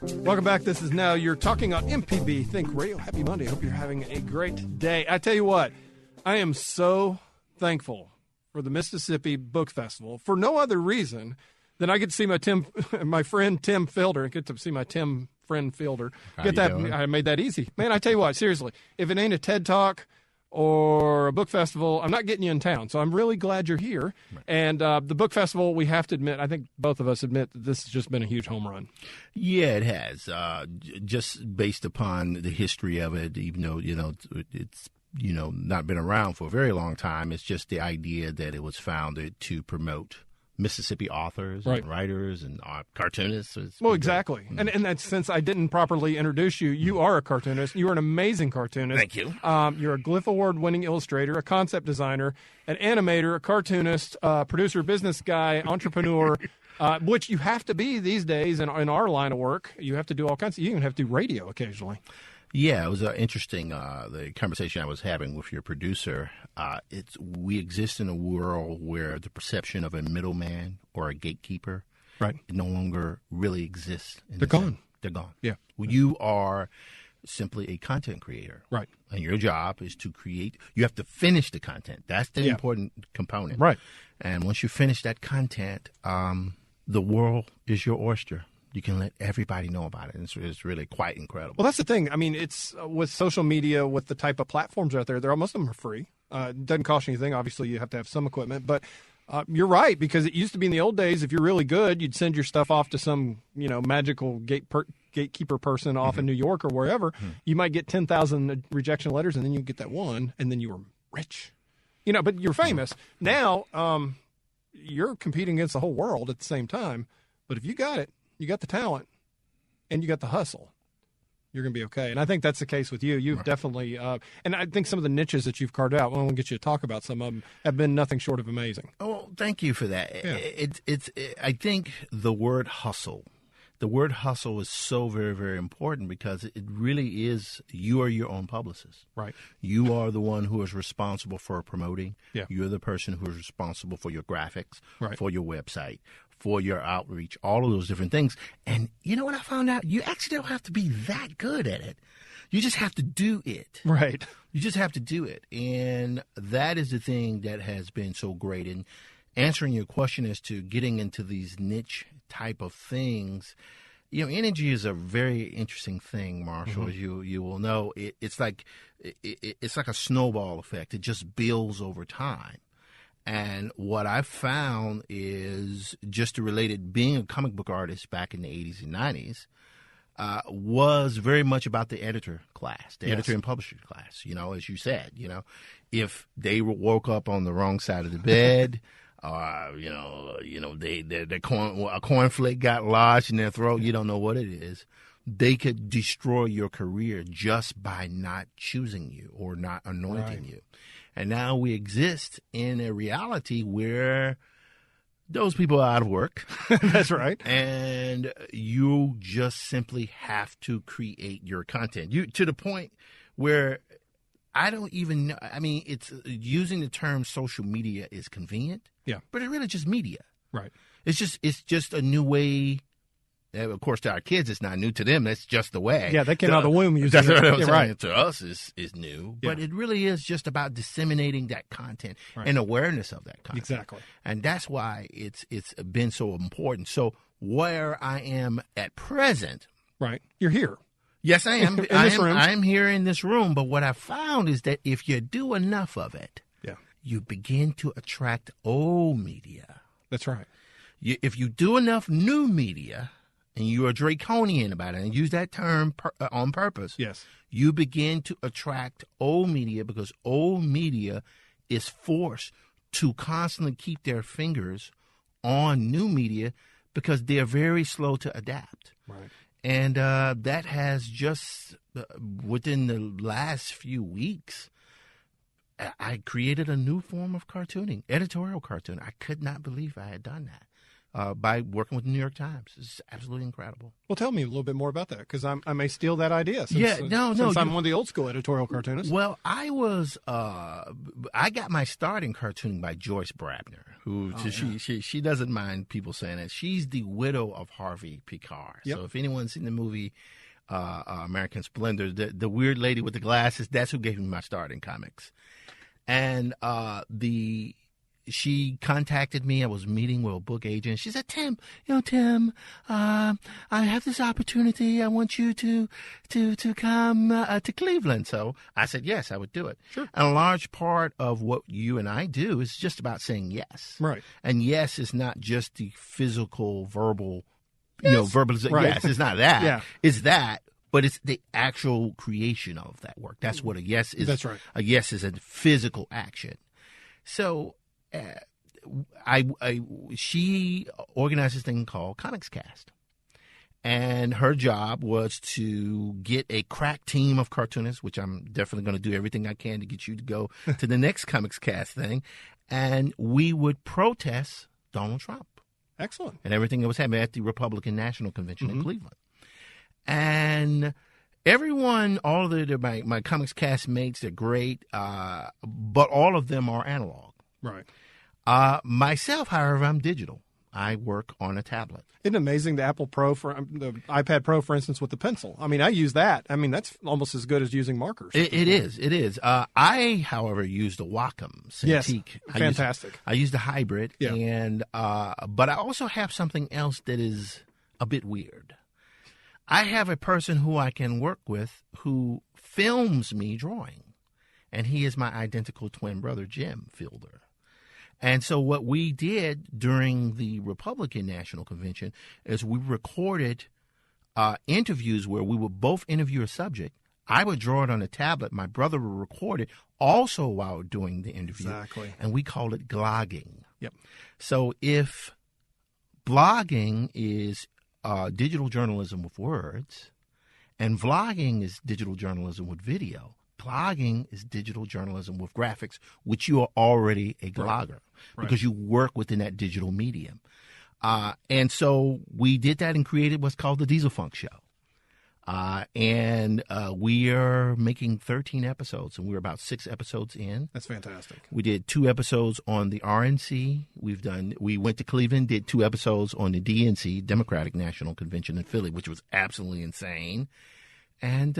Welcome back. This is Now You're Talking on MPB Think Radio. Happy Monday. Hope you're having a great day. I tell you what, I am so thankful for the Mississippi Book Festival for no other reason than I get to see my friend Tim Fielder. I get to see my friend Fielder. I made that easy. Man, I tell you what, seriously, if it ain't a TED Talk or a book festival, I'm not getting you in town. So I'm really glad you're here. Right. And the book festival, we have to admit, I think both of us admit that this has just been a huge home run. Yeah, it has. Just based upon the history of it, even though, it's, not been around for a very long time. It's just the idea that it was founded to promote Mississippi authors and writers and cartoonists. Well, exactly. Mm-hmm. And that's, since I didn't properly introduce you, you are a cartoonist. You are an amazing cartoonist. Thank you. You're a Glyph Award-winning illustrator, a concept designer, an animator, a cartoonist, producer, business guy, entrepreneur, which you have to be these days in our line of work. You have to do all kinds of – you even have to do radio occasionally. Yeah, it was interesting, the conversation I was having with your producer. We exist in a world where the perception of a middleman or a gatekeeper no longer really exists. They're gone. They're gone. Yeah. Well, you are simply a content creator. Right. And your job is to create. You have to finish the content. That's the important component. Right. And once you finish that content, the world is your oyster. You can let everybody know about it. It's really quite incredible. Well, that's the thing. I mean, it's with social media, with the type of platforms out there, most of them are free. It doesn't cost you anything. Obviously, you have to have some equipment. But you're right, because it used to be in the old days, if you're really good, you'd send your stuff off to some, magical gatekeeper person off in New York or wherever. Mm-hmm. You might get 10,000 rejection letters, and then you get that one, and then you were rich. But you're famous. Mm-hmm. Now, you're competing against the whole world at the same time. But if you got it, you got the talent, and you got the hustle, you're going to be okay. And I think that's the case with you. You've definitely and I think some of the niches that you've carved out, well, we'll get you to talk about some of them, have been nothing short of amazing. Oh, thank you for that. Yeah. I think the word hustle is so very, very important, because it really is, you are your own publicist. Right. You are the one who is responsible for promoting. Yeah. You're the person who is responsible for your graphics, right, for your website, for your outreach, all of those different things. And you know what I found out? You actually don't have to be that good at it. You just have to do it. Right. You just have to do it. And that is the thing that has been so great. And answering your question as to getting into these niche type of things, energy is a very interesting thing, Marshall. Mm-hmm. As you will know, it's like a snowball effect. It just builds over time. And what I've found is, just to relate it, being a comic book artist back in the 80s and 90s was very much about the editor class, the editor and publisher class. As you said, if they woke up on the wrong side of the bed, a cornflake got lodged in their throat, you don't know what it is, they could destroy your career just by not choosing you or not anointing you. And now we exist in a reality where those people are out of work. That's right. And you just simply have to create your content. To the point where I don't even know. I mean, it's using the term social media is convenient. Yeah. But it's really just media. Right. It's just a new way. Of course, to our kids, it's not new. To them, that's just the way. Yeah, they came out of the womb using that's it. What I'm saying. Right. To us, is new. Yeah. But it really is just about disseminating that content and awareness of that content. Exactly. And that's why it's been so important. So where I am at present. Right. You're here. Yes, I am. In this room. I'm here in this room. But what I found is that if you do enough of it, you begin to attract old media. That's right. If you do enough new media, and you are draconian about it, and use that term on purpose, yes, you begin to attract old media, because old media is forced to constantly keep their fingers on new media because they're very slow to adapt. Right. And that has just, within the last few weeks, I created a new form of cartooning, editorial cartoon. I could not believe I had done that. By working with the New York Times. It's absolutely incredible. Well, tell me a little bit more about that, because I may steal that idea. Since I'm one of the old school editorial cartoonists. Well, I got my start in cartooning by Joyce Brabner. who she doesn't mind people saying that. She's the widow of Harvey Picard. Yep. So if anyone's seen the movie American Splendor, the weird lady with the glasses, that's who gave me my start in comics. And she contacted me. I was meeting with a book agent. She said, Tim, I have this opportunity. I want you to come to Cleveland. So I said, yes, I would do it. Sure. And a large part of what you and I do is just about saying yes. Right. And yes is not just the physical, verbal, Yes. verbalization. Right. Yes, it's not that. Yeah. It's that. But it's the actual creation of that work. That's what a yes is. That's right. A yes is a physical action. So she organized this thing called Comics Cast. And her job was to get a crack team of cartoonists, which I'm definitely going to do everything I can to get you to go to the next Comics Cast thing. And we would protest Donald Trump. Excellent. And everything that was happening at the Republican National Convention in Cleveland. And everyone, all of my Comics Cast mates, they're great, but all of them are analog. Right. Myself, however, I'm digital. I work on a tablet. Isn't it amazing the Apple Pro, the iPad Pro, for instance, with the pencil? I mean, I use that. I mean, that's almost as good as using markers. It is. I, however, used a Wacom Cintiq. Yes, fantastic. I used a hybrid, Yeah. and but I also have something else that is a bit weird. I have a person who I can work with who films me drawing, and he is my identical twin brother, Jim Fielder. And so what we did during the Republican National Convention is we recorded interviews where we would both interview a subject. I would draw it on a tablet. My brother would record it also while doing the interview. Exactly. And we called it glogging. Yep. So if blogging is digital journalism with words, and vlogging is digital journalism with video, blogging is digital journalism with graphics, which you are already a blogger because you work within that digital medium. And so we did that and created what's called the Dieselfunk Show. And we are making 13 episodes, and we're about 6 episodes in. That's fantastic. We did 2 episodes on the RNC. We went to Cleveland, did 2 episodes on the DNC, Democratic National Convention in Philly, which was absolutely insane. And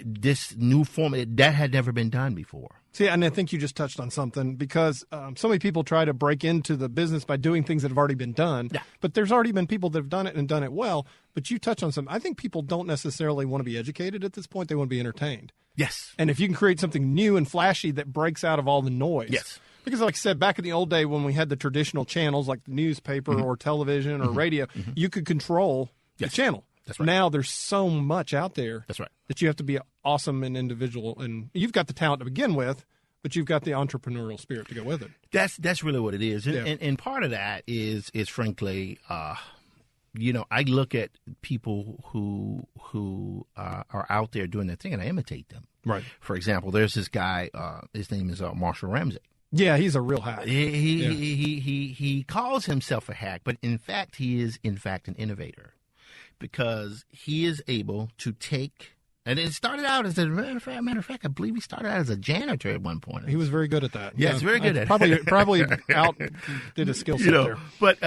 this new format, that had never been done before. See, and I think you just touched on something because so many people try to break into the business by doing things that have already been done. Yeah. But there's already been people that have done it and done it well. But you touch on something. I think people don't necessarily want to be educated at this point. They want to be entertained. Yes. And if you can create something new and flashy that breaks out of all the noise. Yes. Because like I said, back in the old day when we had the traditional channels like the newspaper or television or radio, you could control the channel. That's right. Now there's so much out there. That's right. That you have to be awesome and individual, and you've got the talent to begin with, but you've got the entrepreneurial spirit to go with it. That's really what it is, and part of that is frankly, I look at people who are out there doing their thing, and I imitate them. Right. For example, there's this guy. His name is Marshal Ramsey. Yeah, he's a real hack. He calls himself a hack, but in fact, he is in fact an innovator. Because he is able to take, and it started out as matter of fact, I believe he started out as a janitor at one point. He was very good at that. Yes, very good at it. Probably outdid his skill set there. But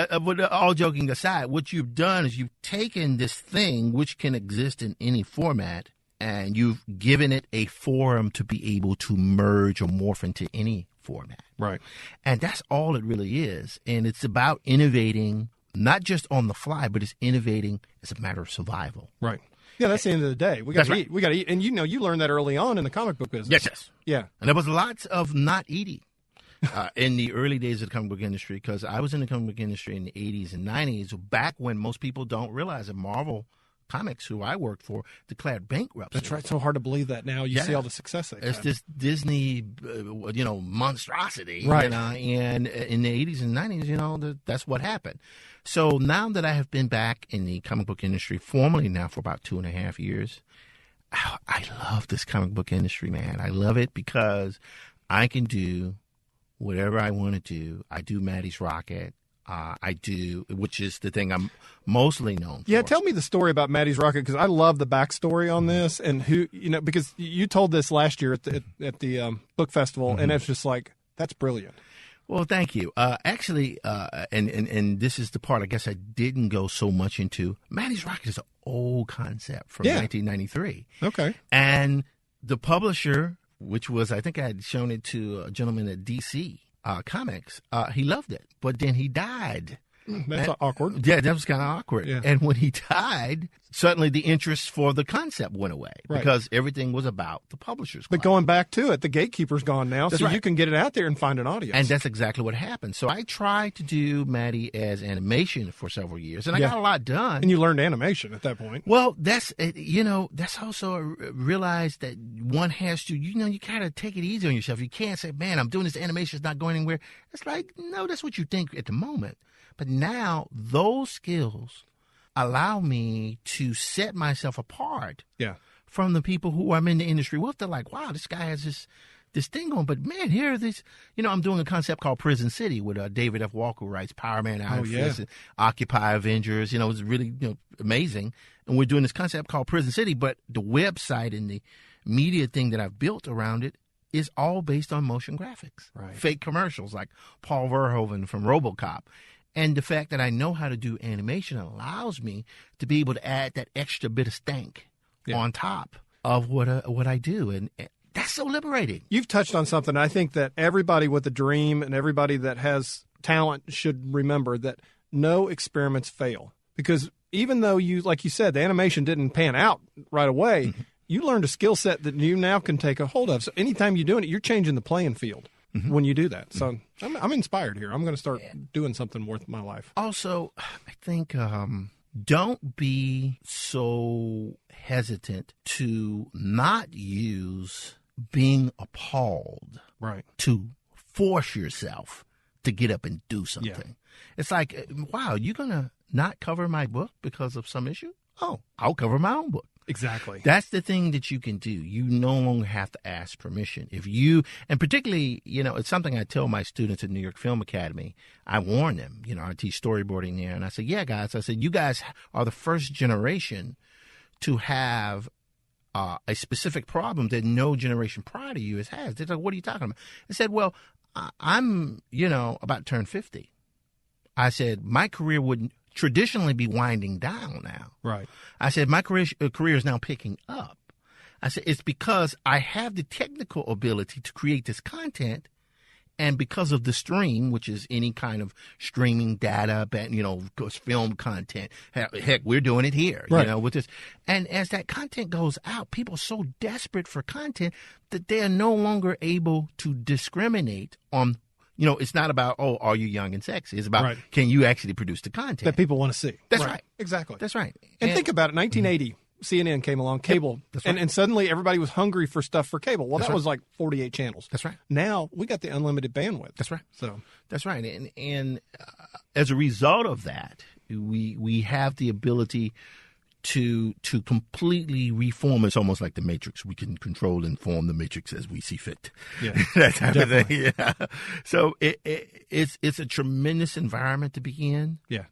all joking aside, what you've done is you've taken this thing which can exist in any format, and you've given it a forum to be able to merge or morph into any format. Right. And that's all it really is. And it's about innovating. Not just on the fly, but it's innovating as a matter of survival. Right. Yeah, that's the end of the day. We got to eat. We got to eat. And you learned that early on in the comic book business. Yes. Yeah. And there was lots of not eating in the early days of the comic book industry, because I was in the comic book industry in the 80s and 90s, back when most people don't realize that Marvel Comics, who I worked for, declared bankruptcy. That's right. It's so hard to believe that now. You see all the success they It's had. this Disney, monstrosity. Right. And in the 80s and 90s, that's what happened. So now that I have been back in the comic book industry formally now for about 2.5 years, I love this comic book industry, man. I love it because I can do whatever I want to do. I do Maddies Rocket. I do, which is the thing I'm mostly known for. Yeah, tell me the story about Maddies Rocket, because I love the backstory on this, and who, because you told this last year at the book festival, and it's just like, that's brilliant. Well, thank you. Actually, and this is the part I guess I didn't go so much into. Maddies Rocket is an old concept from 1993. Okay. And the publisher, which was, I think I had shown it to a gentleman at DC Comics, he loved it. But then he died. That's awkward. Yeah, that was kind of awkward. Yeah. And when he died, suddenly the interest for the concept went away Right. because everything was about the publishers. But club. going back to it, the gatekeeper's gone now, That's so right. you can get it out there and find an audience. And that's exactly what happened. So I tried to do Maddie as animation for several years, and I got a lot done. And you learned animation at that point. Well, that's also realize that one has to, you gotta take it easy on yourself. You can't say, man, I'm doing this animation, it's not going anywhere. It's like, no, that's what you think at the moment. But now those skills allow me to set myself apart from the people who I'm in the industry with. They're like, wow, this guy has this thing going. But, man, here are these, I'm doing a concept called Prison City with David F. Walker, who writes Power Man, Iron Fist, and Occupy Avengers. It's really amazing. And we're doing this concept called Prison City. But the website and the media thing that I've built around it is all based on motion graphics. Right. Fake commercials like Paul Verhoeven from RoboCop. And the fact that I know how to do animation allows me to be able to add that extra bit of stank on top of what I do. And that's so liberating. You've touched on something. I think that everybody with a dream and everybody that has talent should remember that no experiments fail. Because even though like you said, the animation didn't pan out right away, you learned a skill set that you now can take a hold of. So anytime you're doing it, you're changing the playing field. When you do that. So I'm inspired here. I'm going to start doing something worth my life. Also, I think don't be so hesitant to not use being appalled to force yourself to get up and do something. Yeah. It's like, wow, you're going to not cover my book because of some issue? Oh, I'll cover my own book. Exactly. That's the thing that you can do. You no longer have to ask permission. And particularly, it's something I tell my students at New York Film Academy. I warn them, I teach storyboarding there. And I say, yeah, guys, you guys are the first generation to have a specific problem that no generation prior to you has. They're like, what are you talking about? I said, well, I'm, about to turn 50. I said, my career would traditionally be winding down now. Right. I said, my career is now picking up. I said, it's because I have the technical ability to create this content, and because of the stream, which is any kind of streaming data, film content. Heck, we're doing it here, with this. And as that content goes out, people are so desperate for content that they are no longer able to discriminate on. It's not about, are you young and sexy? It's about, can you actually produce the content that people want to see? That's right. Exactly. That's right. And think about it. 1980, CNN came along, cable. That's right. And suddenly everybody was hungry for stuff for cable. Well, that was like 48 channels. That's right. Now we got the unlimited bandwidth. That's right. So that's right. And as a result of that, we have the ability to completely reform. It's almost like the Matrix. We can control and form the Matrix as we see fit. Yeah, that type of thing. Yeah. So it's a tremendous environment to be in. Yeah.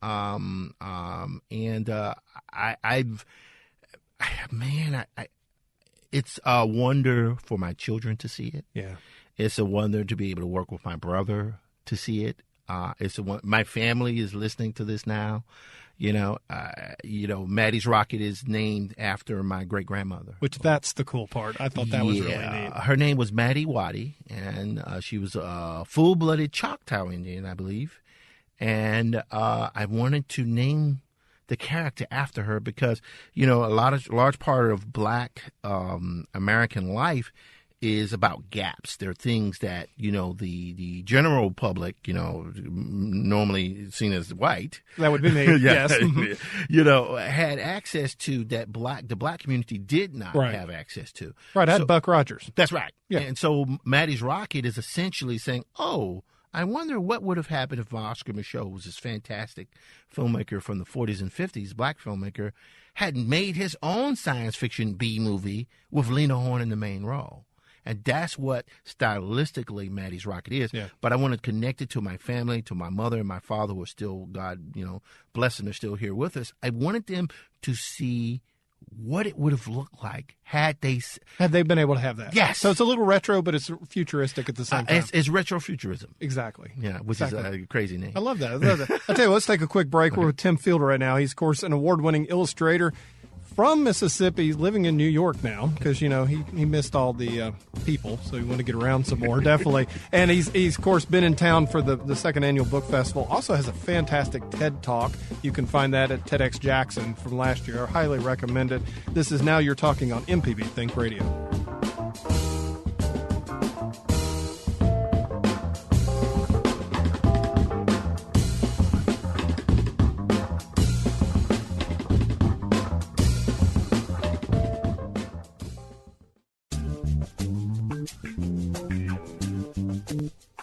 It's a wonder for my children to see it. Yeah. It's a wonder to be able to work with my brother to see it. My family is listening to this now. Maddies Rocket is named after my great grandmother. Which that's the cool part. I thought that was really neat. Her name was Maddie Waddy, and she was a full-blooded Choctaw Indian, I believe. And I wanted to name the character after her because a large part of Black American life is about gaps. There are things that, the general public, normally seen as white. That would be me, yes. Had access to that the black community did not have access to. Right, I had Buck Rogers. That's right. Yeah. And so Maddies Rocket is essentially saying, I wonder what would have happened if Oscar Micheaux was this fantastic filmmaker from the 40s and 50s, black filmmaker, had made his own science fiction B movie with Lena Horne in the main role. And that's what stylistically Maddies Rocket is. Yeah. But I want to connect it to my family, to my mother and my father who are still, God, bless them, they're still here with us. I wanted them to see what it would have looked like had they been able to have that. Yes. So it's a little retro, but it's futuristic at the same time. It's retrofuturism. Exactly. Yeah, which is a crazy name. I love that. I'll tell you what, let's take a quick break. We're with Tim Fielder right now. He's, of course, an award-winning illustrator from Mississippi, living in New York now because, he missed all the people, so he wanted to get around some more, definitely. And he's, of course, been in town for the second annual book festival. Also has a fantastic TED Talk. You can find that at TEDx Jackson from last year. I highly recommend it. This is Now You're Talking on MPB Think Radio.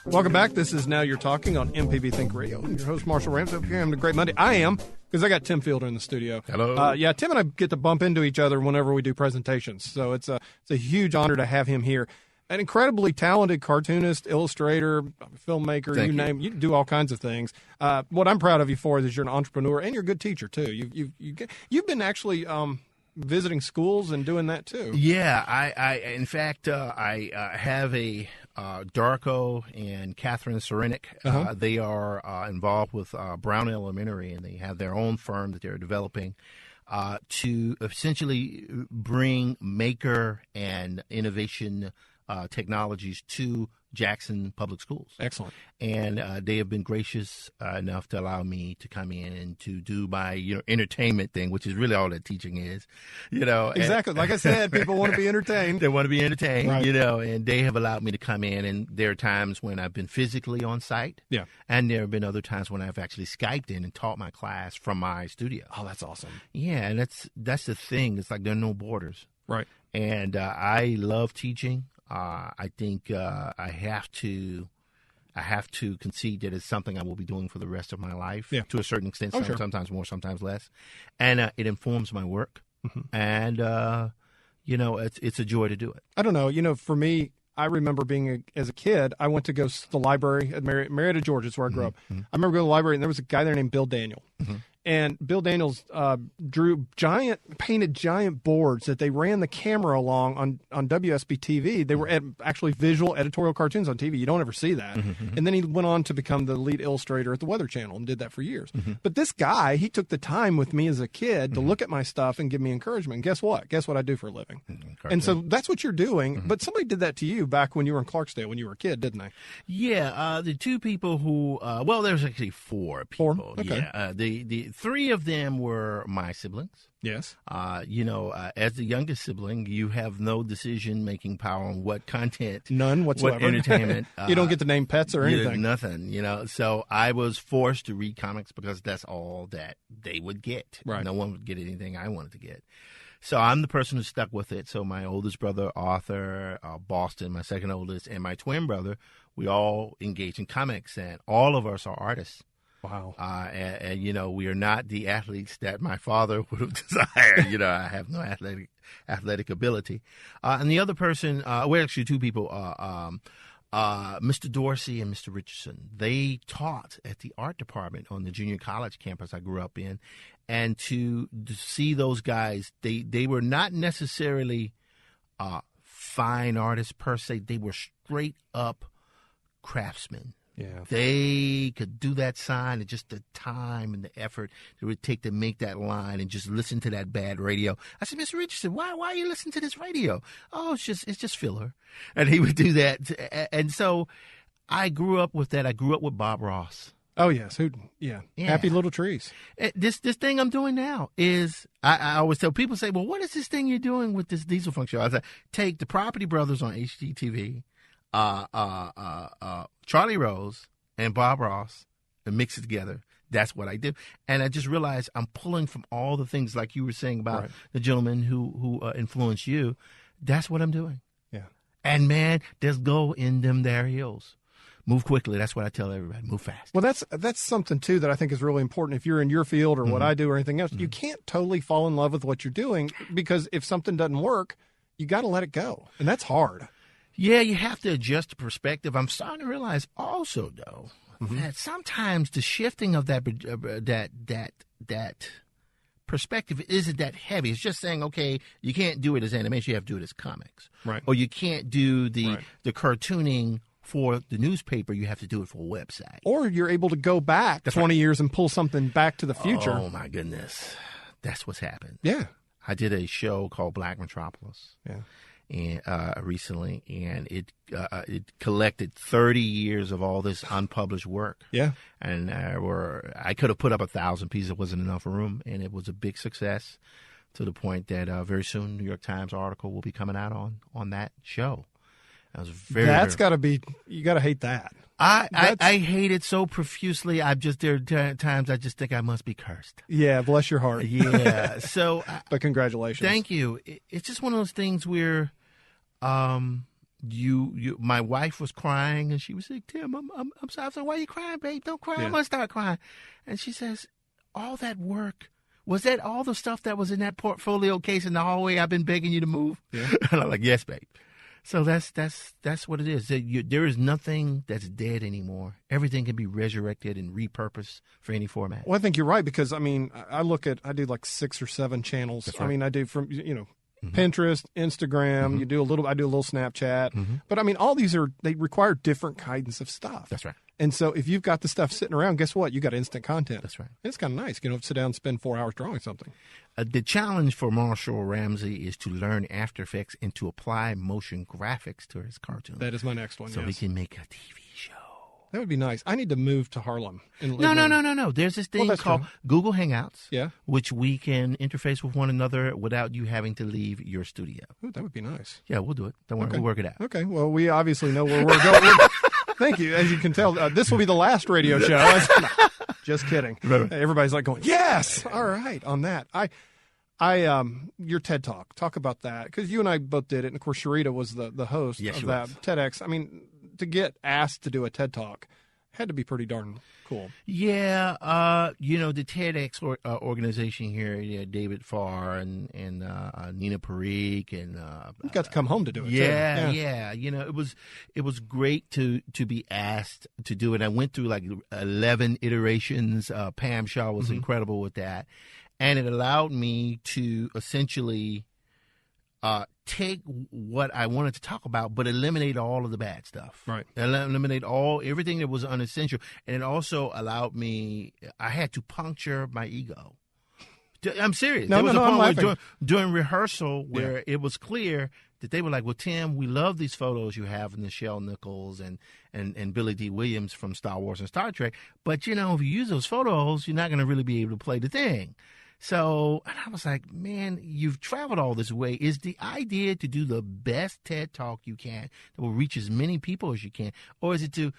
Welcome back. This is Now You're Talking on MPB Think Radio. I'm your host, Marshal Ramsey. Hope you're having a great Monday. I am, because I got Tim Fielder in the studio. Hello. Yeah, Tim and I get to bump into each other whenever we do presentations, so it's a huge honor to have him here. An incredibly talented cartoonist, illustrator, filmmaker, you do all kinds of things. What I'm proud of you for is you're an entrepreneur and you're a good teacher, too. You've been actually visiting schools and doing that, too. Yeah, I in fact, I have a Darko and Catherine Serenic. They are involved with Brown Elementary, and they have their own firm that they're developing to essentially bring maker and innovation technologies to Jackson Public Schools. Excellent. And they have been gracious enough to allow me to come in and to do my entertainment thing, which is really all that teaching is. Exactly. Like I said, people want to be entertained. They want to be entertained, right. And they have allowed me to come in, and there are times when I've been physically on site. Yeah. And there have been other times when I've actually Skyped in and taught my class from my studio. Oh, that's awesome. Yeah, and that's the thing. It's like there are no borders. Right. And I love teaching. I think I have to concede that it's something I will be doing for the rest of my life to a certain extent, sure. Sometimes more, sometimes less. And it informs my work. Mm-hmm. And, it's a joy to do it. I don't know. For me, I remember being as a kid, I went to go to the library at Marietta, Georgia. It's where I grew up. Mm-hmm. I remember going to the library, and there was a guy there named Bill Daniel. Mm-hmm. And Bill Daniels drew painted giant boards that they ran the camera along on WSB TV. They were actually visual editorial cartoons on TV. You don't ever see that. Mm-hmm. And then he went on to become the lead illustrator at the Weather Channel and did that for years. Mm-hmm. But this guy, he took the time with me as a kid to look at my stuff and give me encouragement. And guess what? Guess what I do for a living? And so that's what you're doing. Mm-hmm. But somebody did that to you back when you were in Clarksdale when you were a kid, didn't they? Yeah. The two people who, there's actually four people. Four? Okay. Yeah. The three of them were my siblings. Yes. As the youngest sibling, you have no decision-making power on what content. None whatsoever. What entertainment. You don't get to name pets or anything. Nothing, So I was forced to read comics because that's all that they would get. Right. No one would get anything I wanted to get. So I'm the person who stuck with it. So my oldest brother, Arthur, Boston, my second oldest, and my twin brother, we all engage in comics, and all of us are artists. Wow. And we are not the athletes that my father would have desired. I have no athletic ability. And the other person, actually two people, Mr. Dorsey and Mr. Richardson. They taught at the art department on the junior college campus I grew up in. And to see those guys, they were not necessarily fine artists per se. They were straight up craftsmen. Yeah. They could do that sign and just the time and the effort it would take to make that line and just listen to that bad radio. I said, Mr. Richardson, why are you listening to this radio? Oh, it's just filler. And he would do that. And so I grew up with that. I grew up with Bob Ross. Oh, yes. Yeah. Happy Little Trees. This thing I'm doing now is, I always tell people, say, well, what is this thing you're doing with this Dieselfunk show? I said, take the Property Brothers on HGTV, Charlie Rose and Bob Ross and mix it together. That's what I do. And I just realized I'm pulling from all the things like you were saying about the gentleman who influenced you. That's what I'm doing. Yeah. And man, just go in them there hills. Move quickly. That's what I tell everybody. Move fast. Well, that's something, too, that I think is really important. If you're in your field or what I do or anything else, you can't totally fall in love with what you're doing because if something doesn't work, you got to let it go. And that's hard. Yeah, you have to adjust the perspective. I'm starting to realize also, though, that sometimes the shifting of that perspective isn't that heavy. It's just saying, okay, you can't do it as animation, you have to do it as comics. Right. Or you can't do the cartooning for the newspaper, you have to do it for a website. Or you're able to go back 20 years and pull something back to the future. Oh, my goodness. That's what's happened. Yeah. I did a show called Black Metropolis. Yeah. And recently, and it collected 30 years of all this unpublished work. Yeah, and I could have put up 1,000 pieces. It wasn't enough room, and it was a big success to the point that very soon New York Times article will be coming out on that show. That was That's got to be. You got to hate that. I hate it so profusely. There are times I just think I must be cursed. Yeah, bless your heart. Yeah. So, but congratulations. Thank you. It's just one of those things where. My wife was crying and she was like, Tim, I'm sorry. I was like, why are you crying, babe? Don't cry. Yeah. I'm going to start crying. And she says, all that work, was that all the stuff that was in that portfolio case in the hallway I've been begging you to move? Yeah. And I'm like, yes, babe. So that's what it is. There is nothing that's dead anymore. Everything can be resurrected and repurposed for any format. Well, I think you're right because, I mean, I do like 6 or 7 channels. Right. I mean, I do from, Pinterest, Instagram, I do a little Snapchat, but I mean, all these they require different kinds of stuff. That's right. And so if you've got the stuff sitting around, guess what? You got instant content. That's right. And it's kind of nice. You don't have to sit down and spend 4 hours drawing something. The challenge for Marshal Ramsey is to learn After Effects and to apply motion graphics to his cartoon. That is my next one. So we can make a TV show. That would be nice. I need to move to Harlem. No. There's this thing called Google Hangouts, which we can interface with one another without you having to leave your studio. Ooh, that would be nice. Yeah, we'll do it. Don't worry, we'll work it out. Okay, well, we obviously know where we're going. Thank you. As you can tell, this will be the last radio show. Just kidding. Right. Everybody's like going, yes! All right, on that. Your TED Talk about that, because you and I both did it, and of course, Sharita was the host of that TEDx. I mean, to get asked to do a TED Talk had to be pretty darn cool. Yeah, the TEDx organization here, David Farr and Nina Parikh and you got to come home to do it. Yeah. It was great to be asked to do it. I went through like 11 iterations. Pam Shaw was incredible with that, and it allowed me to essentially take what I wanted to talk about, but eliminate all of the bad stuff. Right. Eliminate everything that was unessential. And it also allowed me, I had to puncture my ego. I'm serious. There was a point where during rehearsal where it was clear that they were like, well, Tim, we love these photos you have in the Nichelle Nichols and Billy D. Williams from Star Wars and Star Trek. But, if you use those photos, you're not going to really be able to play the thing. So, and I was like, man, you've traveled all this way. Is the idea to do the best TED Talk you can that will reach as many people as you can? Or is it to,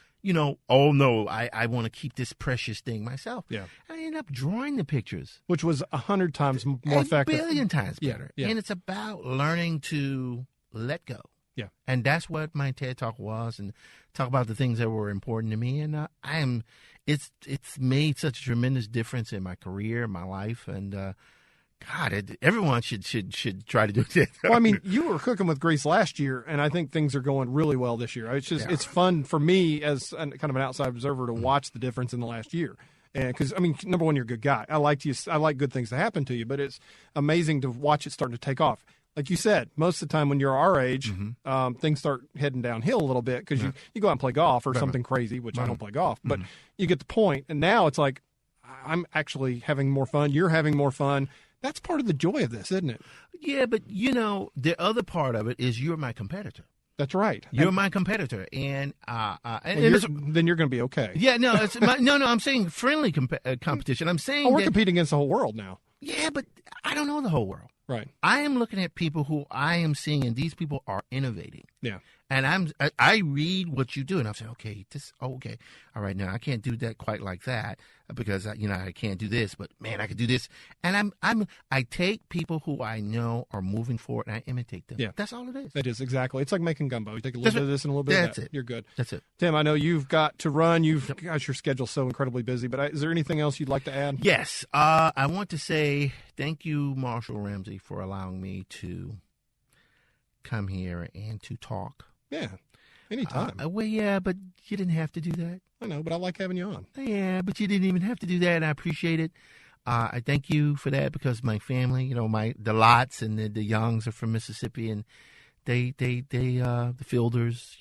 oh, no, I want to keep this precious thing myself? Yeah. And I ended up drawing the pictures. Which was 100 times more effective. 1 billion times better. Yeah. And it's about learning to let go. Yeah. And that's what my TED Talk was, and talk about the things that were important to me. And it's made such a tremendous difference in my career, my life, and God, everyone should try to do it. Well, I mean, you were cooking with grease last year, and I think things are going really well this year. It's just it's fun for me as kind of an outside observer to watch the difference in the last year. And because, I mean, number one, you're a good guy. I like good things to happen to you, but it's amazing to watch it starting to take off. Like you said, most of the time when you're our age, things start heading downhill a little bit because you go out and play golf or something crazy, which I don't play golf, but you get the point. And now it's like, I'm actually having more fun. You're having more fun. That's part of the joy of this, isn't it? Yeah, but the other part of it is you're my competitor. That's right. You're my competitor, and then you're going to be okay. Yeah, no, I'm saying friendly competition. I'm saying we're competing against the whole world now. Yeah, but I don't know the whole world. Right. I am looking at people who I am seeing, and these people are innovating. Yeah. And I read what you do, and I'm saying, okay, okay, all right, now I can't do that quite like that because I can't do this, but man, I could do this. And I take people who I know are moving forward, and I imitate them. Yeah. That's all it is. It is, exactly. It's like making gumbo. You take a little bit of this and a little bit of that. That's it. You're good. That's it. Tim, I know you've got to run. Gosh, your schedule's so incredibly busy, but is there anything else you'd like to add? Yes. I want to say thank you, Marshal Ramsey, for allowing me to come here and to talk. Yeah, anytime. Well, yeah, but you didn't have to do that. I know, but I like having you on. Yeah, but you didn't even have to do that, and I appreciate it. I thank you for that because my family, the Lots and the Youngs are from Mississippi, and they the Fielders,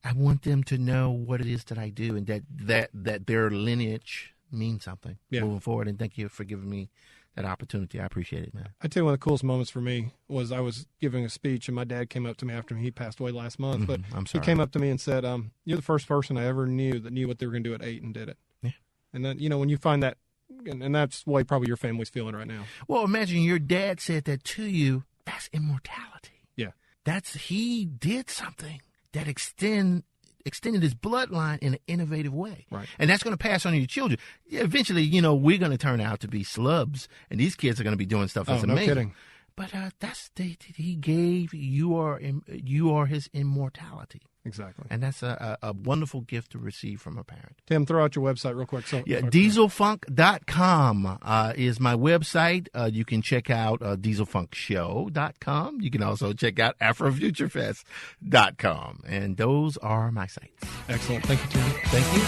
I want them to know what it is that I do and that their lineage means something moving forward. And thank you for giving me that opportunity. I appreciate it, man. I tell you, one of the coolest moments for me was I was giving a speech, and my dad came up to me after he passed away last month. But I'm sorry. He came up to me and said, "You're the first person I ever knew that knew what they were going to do at 8 and did it." Yeah. And then when you find that, and that's the way probably your family's feeling right now. Well, imagine your dad said that to you. That's immortality. Yeah. He did something that extended his bloodline in an innovative way. Right. And that's going to pass on to your children. Eventually, we're going to turn out to be slubs, and these kids are going to be doing stuff that's amazing. No kidding. But he gave you are his immortality. Exactly. And that's a wonderful gift to receive from a parent. Tim, throw out your website real quick. Dieselfunk.com is my website. You can check out dieselfunkshow.com. You can also check out afrofuturefest.com. And those are my sites. Excellent. Thank you, Tim. Thank you.